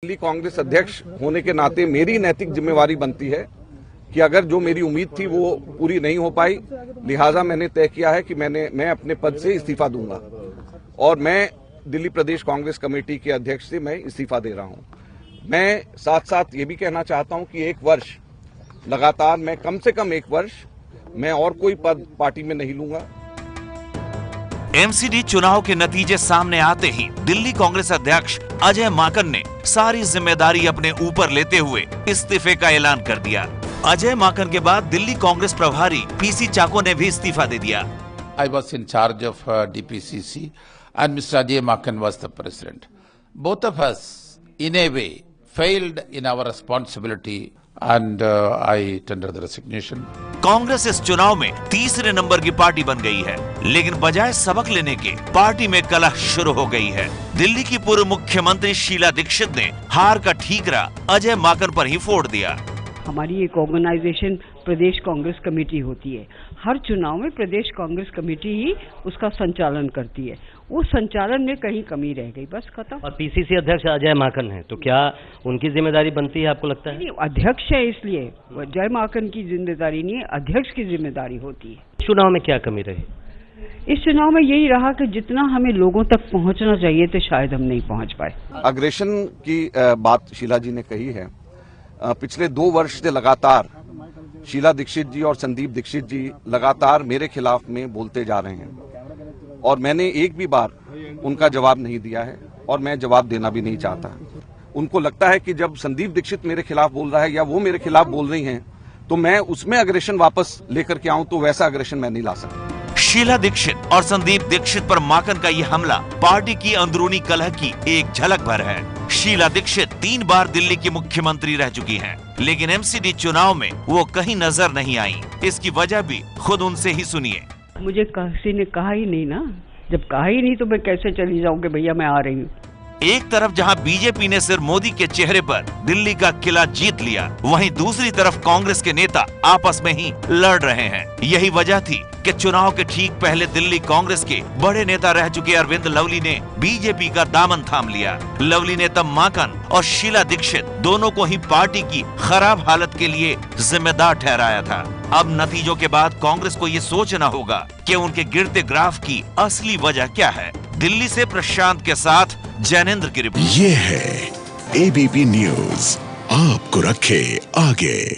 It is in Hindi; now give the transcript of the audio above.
दिल्ली कांग्रेस अध्यक्ष होने के नाते मेरी नैतिक जिम्मेवारी बनती है कि अगर जो मेरी उम्मीद थी वो पूरी नहीं हो पाई, लिहाजा मैंने तय किया है कि मैं अपने पद से इस्तीफा दूंगा और मैं दिल्ली प्रदेश कांग्रेस कमेटी के अध्यक्ष से मैं इस्तीफा दे रहा हूं। मैं साथ साथ ये भी कहना चाहता हूं कि एक वर्ष लगातार मैं कम से कम एक वर्ष मैं और कोई पद पार्टी में नहीं लूंगा। एमसीडी चुनाव के नतीजे सामने आते ही दिल्ली कांग्रेस अध्यक्ष अजय माकन ने सारी जिम्मेदारी अपने ऊपर लेते हुए इस्तीफे का ऐलान कर दिया। अजय माकन के बाद दिल्ली कांग्रेस प्रभारी पीसी चाको ने भी इस्तीफा दे दिया। I was in charge of DPCC and Mr. Ajay Makan was the president. Both of us, in a way, failed in our responsibility and I tender the resignation. Congress इस चुनाव में तीसरे नंबर की पार्टी बन गई है, लेकिन बजाय सबक लेने के पार्टी में कलह शुरू हो गई है। दिल्ली की पूर्व मुख्यमंत्री शीला दीक्षित ने हार का ठीकरा अजय माकन पर ही फोड़ दिया। हमारी एक ऑर्गेनाइजेशन प्रदेश कांग्रेस कमेटी होती है। हर चुनाव में प्रदेश कांग्रेस कमेटी ही उसका संचालन करती है। वो संचालन में कहीं कमी रह गई, बस खत्म। और पीसीसी अध्यक्ष अजय माकन है, तो क्या उनकी जिम्मेदारी बनती है, आपको लगता है? नहीं, अध्यक्ष है इसलिए अजय माकन की जिम्मेदारी नहीं है, अध्यक्ष की जिम्मेदारी होती है। चुनाव में क्या कमी रही? इस चुनाव में यही रहा कि जितना हमें लोगों तक पहुंचना चाहिए तो शायद हम नहीं पहुंच पाए। अग्रेशन की बात शीला जी ने कही है। पिछले 2 वर्ष से लगातार शीला दीक्षित जी और संदीप दीक्षित जी लगातार मेरे खिलाफ में बोलते जा रहे हैं और मैंने एक भी बार उनका जवाब नहीं दिया है और मैं जवाब देना भी नहीं चाहता। उनको लगता है कि जब संदीप दीक्षित मेरे खिलाफ बोल रहा है या वो मेरे खिलाफ बोल रही हैं तो मैं उसमें अग्रेशन वापस लेकर के आऊं, तो वैसा अग्रेशन मैं नहीं ला सकता। शीला दीक्षित और संदीप दीक्षित पर माकन का ये हमला पार्टी की अंदरूनी कलह की एक झलक भर है। शीला दीक्षित 3 बार दिल्ली की मुख्यमंत्री रह चुकी हैं, लेकिन एमसीडी चुनाव में वो कहीं नजर नहीं आई। इसकी वजह भी खुद उनसे ही सुनिए। मुझे किसी ने कहा ही नहीं ना, जब कहा ही नहीं तो मैं कैसे चली जाऊँ कि भैया मैं आ रही हूँ। एक तरफ जहां बीजेपी ने सिर्फ मोदी के चेहरे पर दिल्ली का किला जीत लिया, वहीं दूसरी तरफ कांग्रेस के नेता आपस में ही लड़ रहे हैं। यही वजह थी कि चुनाव के ठीक पहले दिल्ली कांग्रेस के बड़े नेता रह चुके अरविंद लवली ने बीजेपी का दामन थाम लिया। लवली ने तब माकन और शीला दीक्षित दोनों को ही पार्टी की खराब हालत के लिए जिम्मेदार ठहराया था। अब नतीजों के बाद कांग्रेस को ये सोचना होगा कि उनके गिरते ग्राफ की असली वजह क्या है। दिल्ली से प्रशांत के साथ जैनेंद्र की रिपोर्ट। ये है एबीपी न्यूज, आपको रखे आगे।